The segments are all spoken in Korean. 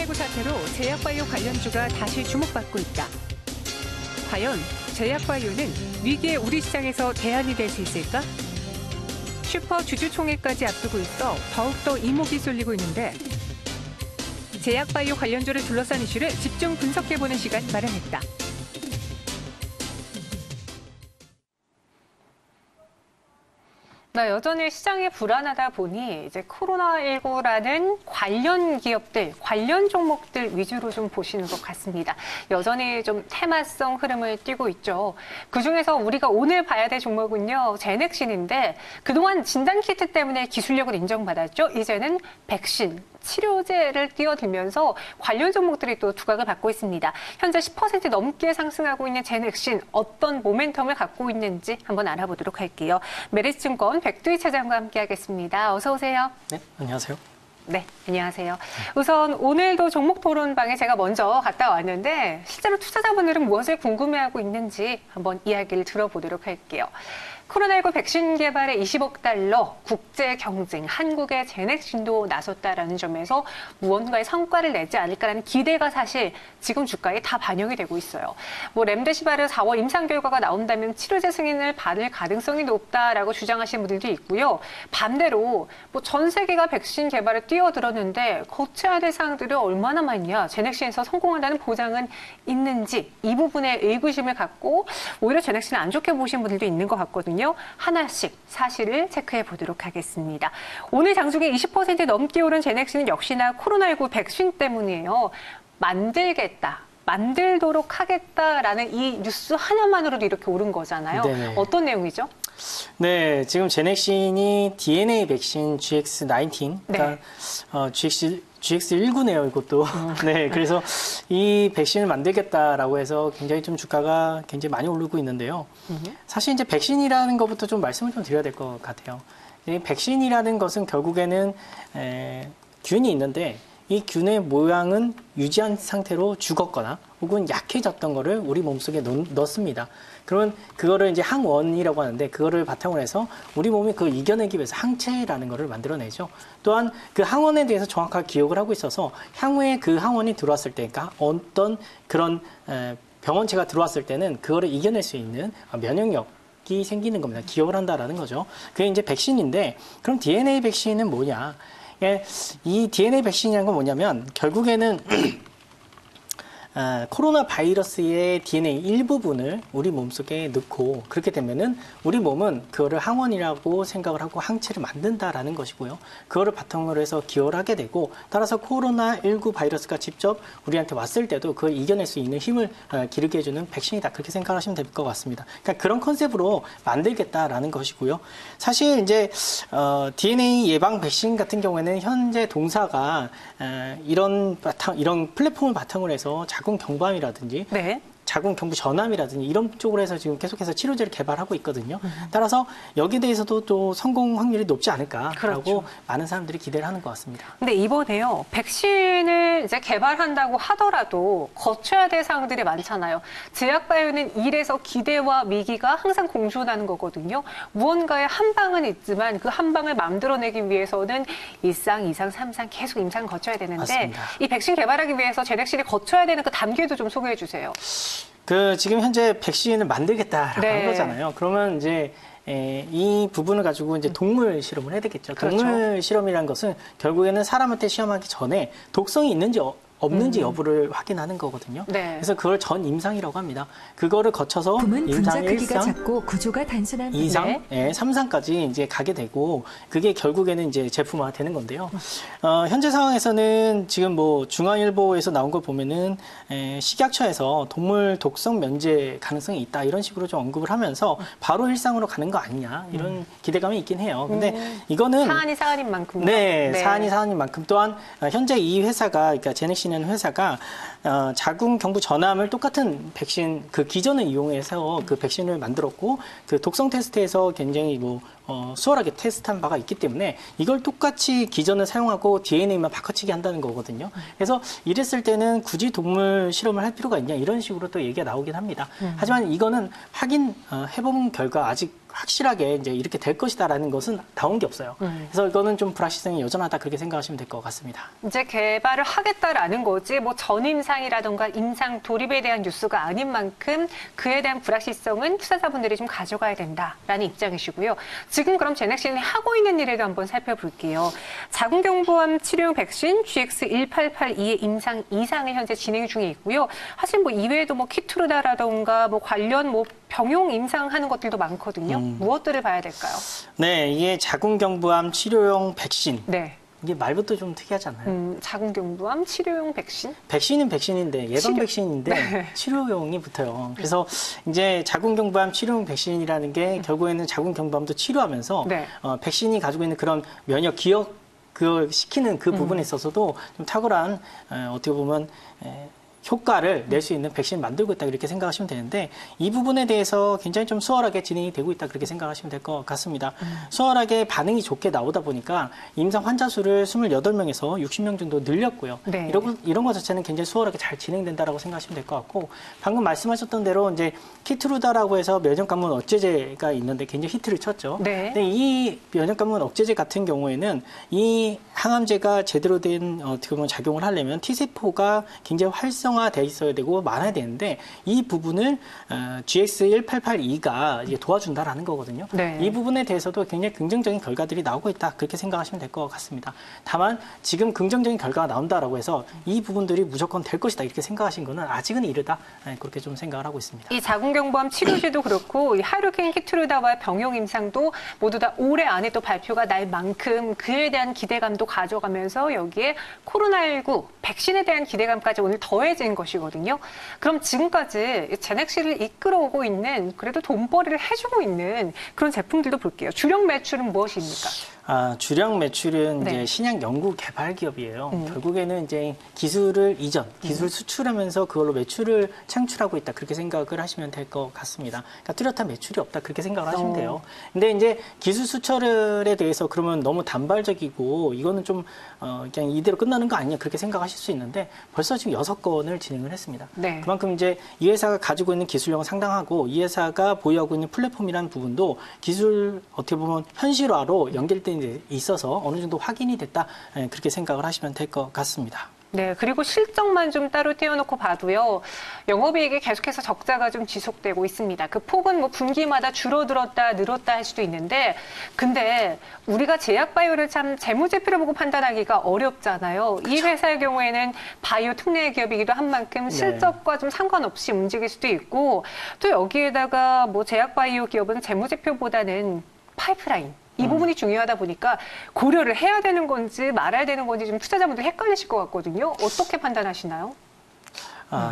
코로나19 사태로 제약바이오 관련주가 다시 주목받고 있다. 과연 제약바이오는 위기의 우리 시장에서 대안이 될 수 있을까? 슈퍼 주주총회까지 앞두고 있어 더욱더 이목이 쏠리고 있는데 제약바이오 관련주를 둘러싼 이슈를 집중 분석해보는 시간 마련했다. 여전히 시장이 불안하다 보니 이제 코로나19라는 관련 기업들, 관련 종목들 위주로 좀 보시는 것 같습니다. 여전히 좀 테마성 흐름을 띠고 있죠. 그중에서 우리가 오늘 봐야 될 종목은요, 제넥신인데 그동안 진단키트 때문에 기술력을 인정받았죠. 이제는 백신, 치료제를 뛰어들면서 관련 종목들이 또 두각을 받고 있습니다. 현재 10% 넘게 상승하고 있는 제넥신 어떤 모멘텀을 갖고 있는지 한번 알아보도록 할게요. 메리츠증권 백두희 차장과 함께하겠습니다. 어서 오세요. 네, 안녕하세요. 네, 안녕하세요. 우선 오늘도 종목 토론방에 제가 먼저 갔다 왔는데 실제로 투자자분들은 무엇을 궁금해하고 있는지 한번 이야기를 들어보도록 할게요. 코로나19 백신 개발에 20억 달러, 국제 경쟁, 한국의 제넥신도 나섰다라는 점에서 무언가의 성과를 내지 않을까라는 기대가 사실 지금 주가에 다 반영이 되고 있어요. 렘데시바르 4월 임상 결과가 나온다면 치료제 승인을 받을 가능성이 높다라고 주장하시는 분들도 있고요. 반대로 전 세계가 백신 개발에 뛰어들었는데 거쳐야 될 사항들이 얼마나 많냐, 제넥신에서 성공한다는 보장은 있는지 이 부분에 의구심을 갖고 오히려 제넥신을 안 좋게 보시는 분들도 있는 것 같거든요. 하나씩 사실을 체크해 보도록 하겠습니다. 오늘 장중에 20% 넘게 오른 제넥신은 역시나 코로나19 백신 때문이에요. 만들도록 하겠다라는 이 뉴스 하나만으로도 이렇게 오른 거잖아요. 네네. 어떤 내용이죠? 네, 지금 제넥신이 DNA 백신 GX19, 그러니까 GX19네요, 이것도. 네, 그래서 이 백신을 만들겠다라고 해서 굉장히 좀 주가가 굉장히 많이 오르고 있는데요. 사실 이제 백신이라는 것부터 좀 말씀을 좀 드려야 될 것 같아요. 이 백신이라는 것은 결국에는 균이 있는데 이 균의 모양은 유지한 상태로 죽었거나 혹은 약해졌던 거를 우리 몸속에 넣습니다. 그러면 그거를 이제 항원이라고 하는데 그거를 바탕으로 해서 우리 몸이 그걸 이겨내기 위해서 항체라는 거를 만들어내죠. 또한 그 항원에 대해서 정확하게 기억을 하고 있어서 향후에 그 항원이 들어왔을 때, 그러니까 어떤 그런 병원체가 들어왔을 때는 그거를 이겨낼 수 있는 면역력이 생기는 겁니다. 기억을 한다라는 거죠. 그게 이제 백신인데, 그럼 DNA 백신은 뭐냐? 이 DNA 백신이라는 건 뭐냐면 결국에는 코로나 바이러스의 DNA 일부분을 우리 몸속에 넣고 그렇게 되면은 우리 몸은 그거를 항원이라고 생각을 하고 항체를 만든다라는 것이고요. 그거를 바탕으로 해서 기여를 하게 되고 따라서 코로나19 바이러스가 직접 우리한테 왔을 때도 그걸 이겨낼 수 있는 힘을 기르게 해주는 백신이다. 그렇게 생각하시면 될 것 같습니다. 그러니까 그런 컨셉으로 만들겠다라는 것이고요. 사실 이제 DNA 예방 백신 같은 경우에는 현재 동사가 이런 플랫폼을 바탕으로 해서 자궁 경부암이라든지 자궁 경부 전암이라든지 이런 쪽으로 해서 지금 계속해서 치료제를 개발하고 있거든요. 따라서 여기에 대해서도 또 성공 확률이 높지 않을까라고 그렇죠. 많은 사람들이 기대를 하는 것 같습니다. 근데 이번에요, 백신을 이제 개발한다고 하더라도 거쳐야 될 사항들이 많잖아요. 제약바이오는 일에서 기대와 미기가 항상 공존하는 거거든요. 무언가의 한 방은 있지만 그 한 방을 만들어내기 위해서는 1상, 2상, 3상 계속 임상 거쳐야 되는데 맞습니다. 이 백신 개발하기 위해서 제넥신이 거쳐야 되는 그 단계도 좀 소개해 주세요. 지금 현재 백신을 만들겠다라고 한 거잖아요. 그러면 이제 이 부분을 가지고 이제 동물 실험을 해야 되겠죠. 그렇죠. 동물 실험이라는 것은 결국에는 사람한테 시험하기 전에 독성이 있는지 없는지 여부를 확인하는 거거든요. 그래서 그걸 전 임상이라고 합니다. 그거를 거쳐서 임상 1상, 작고 구조가 단순한 2상, 3상까지 이제 가게 되고 그게 결국에는 이제 제품화 되는 건데요. 현재 상황에서는 지금 중앙일보에서 나온 걸 보면은 식약처에서 동물 독성 면제 가능성이 있다 이런 식으로 좀 언급을 하면서 바로 일상으로 가는 거 아니냐 이런 기대감이 있긴 해요. 근데 이거는 사안이 사안인 만큼 사안이 사안인 만큼 또한 현재 이 회사가 그러니까 제넥신 회사가 자궁 경부 전암을 똑같은 백신 그 기전을 이용해서 그 백신을 만들었고 그 독성 테스트에서 굉장히 수월하게 테스트한 바가 있기 때문에 이걸 똑같이 기전을 사용하고 DNA만 바꿔치기 한다는 거거든요. 그래서 이랬을 때는 굳이 동물 실험을 할 필요가 있냐 이런 식으로 또 얘기가 나오긴 합니다. 하지만 이거는 확인해본 결과 아직 확실하게 이제 이렇게 될 것이다라는 것은 나온 게 없어요. 그래서 이거는 좀 불확실성이 여전하다 그렇게 생각하시면 될 것 같습니다. 이제 개발을 하겠다라는 거지 뭐 전임상이라던가 임상 돌입에 대한 뉴스가 아닌 만큼 그에 대한 불확실성은 투자자분들이 좀 가져가야 된다라는 입장이시고요. 지금 그럼 제넥신이 하고 있는 일을 한번 살펴볼게요. 자궁경부암 치료용 백신 GX1882의 임상 2상을 현재 진행 중에 있고요. 사실 뭐 이외에도 뭐 키투르다라던가 뭐 관련 뭐 병용 임상하는 것들도 많거든요. 무엇들을 봐야 될까요? 네, 이게 자궁경부암 치료용 백신. 네. 이게 말부터 좀 특이하지 않나요? 자궁경부암 치료용 백신? 백신은 백신인데 예방 치료. 백신인데 네. 치료용이 붙어요. 그래서 이제 자궁경부암 치료용 백신이라는 게 결국에는 자궁경부암도 치료하면서 네. 백신이 가지고 있는 그런 면역 기억 그 시키는 그 부분에 있어서도 좀 탁월한 어떻게 보면 효과를 낼 수 있는 백신을 만들고 있다 이렇게 생각하시면 되는데 이 부분에 대해서 굉장히 좀 수월하게 진행이 되고 있다 그렇게 생각하시면 될 것 같습니다. 수월하게 반응이 좋게 나오다 보니까 임상 환자 수를 28명에서 60명 정도 늘렸고요. 네. 이런 것 자체는 굉장히 수월하게 잘 진행된다라고 생각하시면 될 것 같고 방금 말씀하셨던 대로 이제 키트루다라고 해서 면역감문 억제제가 있는데 굉장히 히트를 쳤죠. 네. 근데 이 면역감문 억제제 같은 경우에는 이 항암제가 제대로 된 어떻게 보면 작용을 하려면 T세포가 굉장히 활성화돼 있어야 되고 많아야 되는데 이 부분을 GX1882가 이제 도와준다라는 거거든요. 네. 이 부분에 대해서도 굉장히 긍정적인 결과들이 나오고 있다 그렇게 생각하시면 될 것 같습니다. 다만 지금 긍정적인 결과가 나온다라고 해서 이 부분들이 무조건 될 것이다 이렇게 생각하신 거는 아직은 이르다 그렇게 좀 생각을 하고 있습니다. 이 자궁경부암 치료제도 그렇고 이 하이로킨 키트루다와의 병용 임상도 모두 다 올해 안에 또 발표가 날 만큼 그에 대한 기대감도 가져가면서 여기에 코로나19 백신에 대한 기대감까지 오늘 더해진 것이거든요. 그럼 지금까지 제넥시를 이끌어오고 있는 그래도 돈벌이를 해주고 있는 그런 제품들도 볼게요. 주력 매출은 무엇입니까? 주력 매출은 네. 이제 신약 연구 개발 기업이에요. 결국에는 이제 기술을 기술 수출하면서 그걸로 매출을 창출하고 있다. 그렇게 생각을 하시면 될 것 같습니다. 그러니까 뚜렷한 매출이 없다. 그렇게 생각을 하시면 돼요. 근데 이제 기술 수출에 대해서 그러면 너무 단발적이고 이거는 좀 그냥 이대로 끝나는 거 아니냐. 그렇게 생각하실 수 있는데 벌써 지금 6건을 진행을 했습니다. 네. 그만큼 이제 이 회사가 가지고 있는 기술력은 상당하고 이 회사가 보유하고 있는 플랫폼이라는 부분도 기술 어떻게 보면 현실화로 연결된 데 있어서 어느 정도 확인이 됐다 그렇게 생각을 하시면 될 것 같습니다. 네, 그리고 실적만 좀 따로 떼어놓고 봐도요, 영업이익이 계속해서 적자가 좀 지속되고 있습니다. 그 폭은 뭐 분기마다 줄어들었다, 늘었다 할 수도 있는데, 근데 우리가 제약바이오를 참 재무제표를 보고 판단하기가 어렵잖아요. 그렇죠. 이 회사의 경우에는 바이오 특례 기업이기도 한 만큼 실적과 좀 상관없이 움직일 수도 있고, 또 여기에다가 뭐 제약바이오 기업은 재무제표보다는 파이프라인, 이 부분이 중요하다 보니까 고려를 해야 되는 건지 말아야 되는 건지 좀 투자자분들 헷갈리실 것 같거든요. 어떻게 판단하시나요?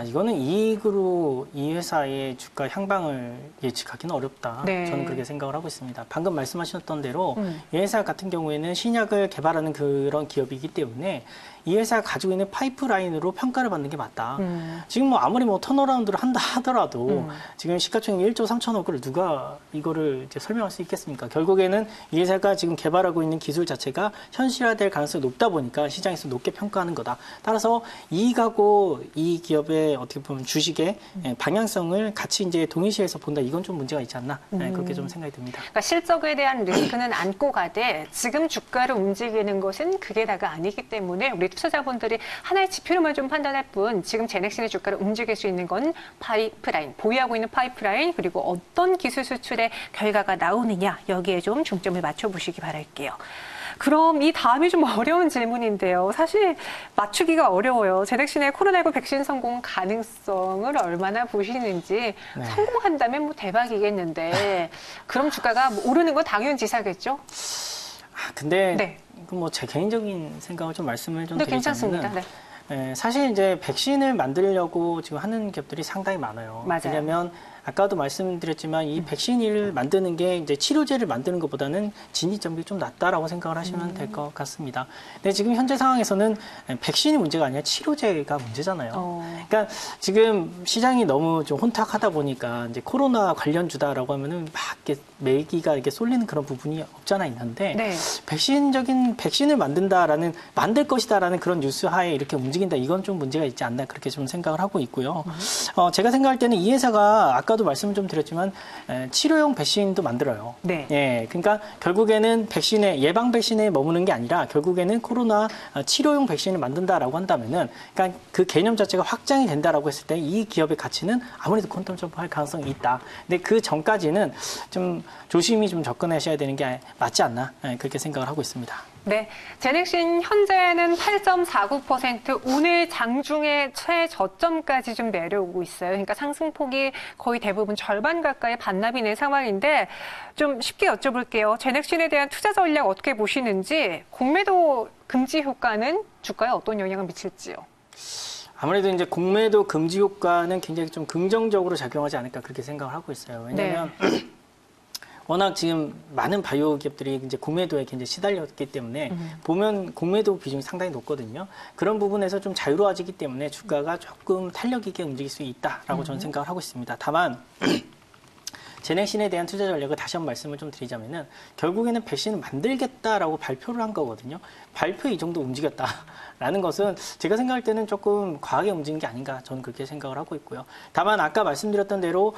이거는 이익으로 이 회사의 주가 향방을 예측하기는 어렵다. 네. 저는 그렇게 생각을 하고 있습니다. 방금 말씀하셨던 대로 이 회사 같은 경우에는 신약을 개발하는 그런 기업이기 때문에 이 회사가 가지고 있는 파이프라인으로 평가를 받는 게 맞다. 지금 뭐 아무리 뭐 턴어라운드를 한다 하더라도 지금 시가총액 1조 3천억을 누가 이거를 이제 설명할 수 있겠습니까? 결국에는 이 회사가 지금 개발하고 있는 기술 자체가 현실화될 가능성이 높다 보니까 시장에서 높게 평가하는 거다. 따라서 이익하고 이 기업의 어떻게 보면 주식의 방향성을 같이 이제 동일시해서 본다. 이건 좀 문제가 있지 않나. 그렇게 좀 생각이 듭니다. 그러니까 실적에 대한 리스크는 안고 가되 지금 주가를 움직이는 것은 그게 다가 아니기 때문에 우리 투자자분들이 하나의 지표로만 좀 판단할 뿐 지금 제넥신의 주가를 움직일 수 있는 건 파이프라인, 보유하고 있는 파이프라인 그리고 어떤 기술 수출의 결과가 나오느냐 여기에 좀 중점을 맞춰보시기 바랄게요. 그럼 이 다음이 좀 어려운 질문인데요. 사실 맞추기가 어려워요. 제넥신의 코로나19 백신 성공 가능성을 얼마나 보시는지 성공한다면 뭐 대박이겠는데 그럼 주가가 뭐 오르는 건 당연지사겠죠? 근데 뭐 제 개인적인 생각을 좀 말씀을 좀 괜찮습니다. 드리자면 사실 이제 백신을 만들려고 지금 하는 기업들이 상당히 많아요. 맞아요. 왜냐하면 아까도 말씀드렸지만 이 백신을 만드는 게 이제 치료제를 만드는 것보다는 진입장벽이 좀 낮다라고 생각을 하시면 될 것 같습니다. 근데 지금 현재 상황에서는 백신이 문제가 아니라 치료제가 문제잖아요. 그러니까 지금 시장이 너무 좀 혼탁하다 보니까 이제 코로나 관련주다라고 하면은 막 이렇게 매기가 이렇게 쏠리는 그런 부분이 없잖아 있는데 백신을 만들 것이다라는 그런 뉴스하에 이렇게 움직인다. 이건 좀 문제가 있지 않나 그렇게 좀 생각을 하고 있고요. 제가 생각할 때는 이 회사가 아까 아까도 말씀을 좀 드렸지만 치료용 백신도 만들어요. 네. 예, 그러니까 결국에는 백신에 예방 백신에 머무는 게 아니라 결국에는 코로나 치료용 백신을 만든다라고 한다면은, 그러니까 그 개념 자체가 확장이 된다라고 했을 때 이 기업의 가치는 아무래도 퀀텀 점프할 가능성이 있다. 근데 그 전까지는 좀 조심히 좀 접근하셔야 되는 게 맞지 않나, 그렇게 생각을 하고 있습니다. 네, 제넥신 현재는 8.49%, 오늘 장중에 최저점까지 좀 내려오고 있어요. 그러니까 상승폭이 거의 대부분 절반 가까이 반납이 된 상황인데, 좀 쉽게 여쭤볼게요. 제넥신에 대한 투자 전략 어떻게 보시는지, 공매도 금지 효과는 주가에 어떤 영향을 미칠지요? 아무래도 이제 공매도 금지 효과는 굉장히 좀 긍정적으로 작용하지 않을까, 그렇게 생각을 하고 있어요. 왜냐하면 워낙 지금 많은 바이오 기업들이 이제 공매도에 굉장히 시달렸기 때문에 보면 공매도 비중이 상당히 높거든요. 그런 부분에서 좀 자유로워지기 때문에 주가가 조금 탄력 있게 움직일 수 있다라고 저는 생각을 하고 있습니다. 다만 제넥신에 대한 투자 전략을 다시 한번 말씀을 좀 드리자면은, 결국에는 백신을 만들겠다라고 발표를 한 거거든요. 발표에 이 정도 움직였다라는 것은 제가 생각할 때는 조금 과하게 움직인 게 아닌가, 저는 그렇게 생각을 하고 있고요. 다만 아까 말씀드렸던 대로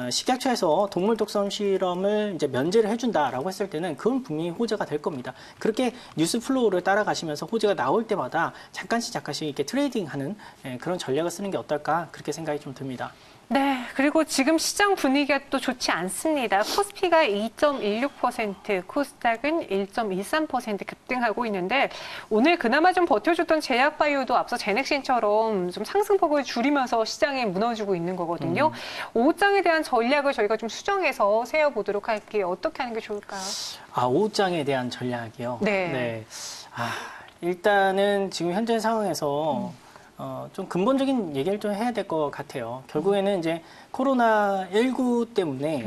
식약처에서 동물 독성 실험을 이제 면제를 해준다라고 했을 때는 그건 분명히 호재가 될 겁니다. 그렇게 뉴스 플로우를 따라가시면서 호재가 나올 때마다 잠깐씩 이렇게 트레이딩하는 그런 전략을 쓰는 게 어떨까, 그렇게 생각이 좀 듭니다. 네, 그리고 지금 시장 분위기가 또 좋지 않습니다. 코스피가 2.16%, 코스닥은 1.13% 급등하고 있는데, 오늘 그나마 좀 버텨줬던 제약바이오도 앞서 제넥신처럼 좀 상승폭을 줄이면서 시장이 무너지고 있는 거거든요. 오후장에 대한 전략을 저희가 좀 수정해서 세워보도록 할게요. 어떻게 하는 게 좋을까요? 오후장에 대한 전략이요? 네. 일단은 지금 현재 상황에서 좀 근본적인 얘기를 좀 해야 될 것 같아요. 결국에는 이제 코로나19 때문에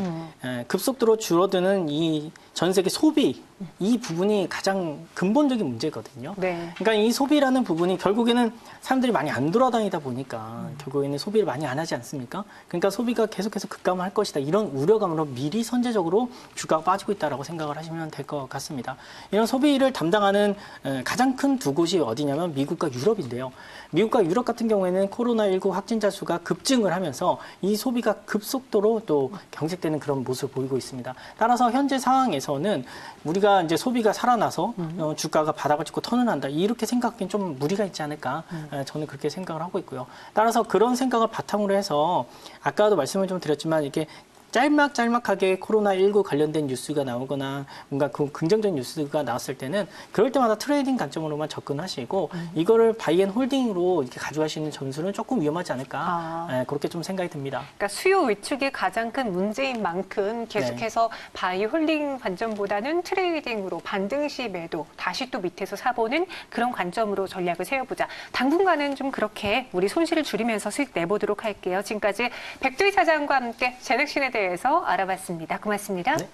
급속도로 줄어드는 이 전 세계 소비, 이 부분이 가장 근본적인 문제거든요. 네. 그러니까 이 소비라는 부분이 결국에는 사람들이 많이 안 돌아다니다 보니까 결국에는 소비를 많이 안 하지 않습니까? 그러니까 소비가 계속해서 급감할 것이다, 이런 우려감으로 미리 선제적으로 주가가 빠지고 있다라고 생각을 하시면 될 것 같습니다. 이런 소비를 담당하는 가장 큰 두 곳이 어디냐면 미국과 유럽인데요. 미국과 유럽 같은 경우에는 코로나19 확진자 수가 급증을 하면서 이 소비가 급속도로 또 경색되는 그런 모습을 보이고 있습니다. 따라서 현재 상황에서는 우리가 이제 소비가 살아나서 주가가 바닥을 찍고 턴을 한다, 이렇게 생각하기엔 좀 무리가 있지 않을까, 저는 그렇게 생각을 하고 있고요. 따라서 그런 생각을 바탕으로 해서 아까도 말씀을 좀 드렸지만, 이게 짤막짤막하게 코로나19 관련된 뉴스가 나오거나 뭔가 그 긍정적인 뉴스가 나왔을 때는 그럴 때마다 트레이딩 관점으로만 접근하시고 이거를 바이앤홀딩으로 이렇게 가져가시는 전술은 조금 위험하지 않을까, 그렇게 좀 생각이 듭니다. 그러니까 수요 위축이 가장 큰 문제인 만큼 계속해서 바이홀딩 관점보다는 트레이딩으로 반등 시 매도, 다시 또 밑에서 사보는 그런 관점으로 전략을 세워보자. 당분간은 좀 그렇게 우리 손실을 줄이면서 수익 내보도록 할게요. 지금까지 백두희 차장과 함께 제넥신에 대해서 알아봤습니다. 고맙습니다. 네.